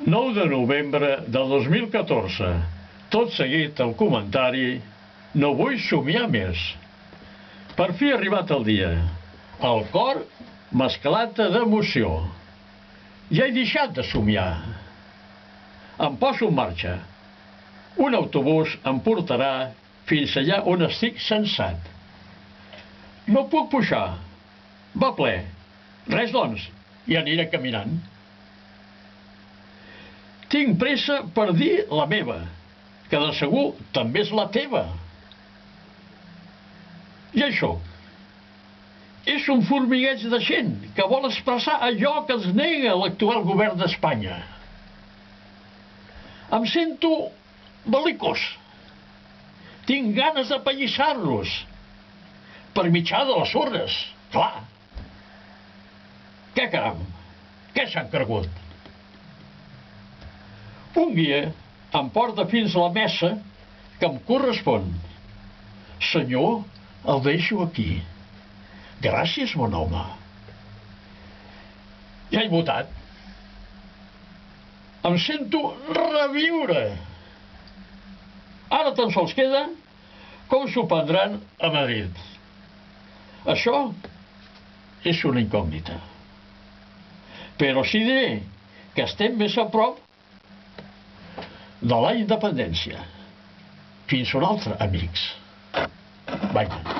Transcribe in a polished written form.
9 de novembre de 2014. Tot seguit el comentari "No vull somiar més". Per fi ha arribat el dia. El cor m'esclata d'emoció. Ja he deixat de somiar. Em poso en marxa. Un autobús em portarà fins allà on estic censat. No puc pujar. Va ple. Res, doncs, i aniré caminant. Tinc pressa per dir la meva, que de segur també és la teva. I això és un formigueig de gent que vol expressar allò que ens nega l'actual govern d'Espanya. Em sento bel·licós. Tinc ganes de pallissar-los per mitjà de les urnes, clar. Què caram? Què s'han cregut? Un guia em porta fins a la mesa que em correspon. Senyor, el deixo aquí. Gràcies, mon home. Ja he votat. Em sento reviure. Ara tan sols queda com s'ho prendran a Madrid. Això és una incògnita. Però sí diré que estem més a prop de la independència. Fins una altra, amics. Vaja.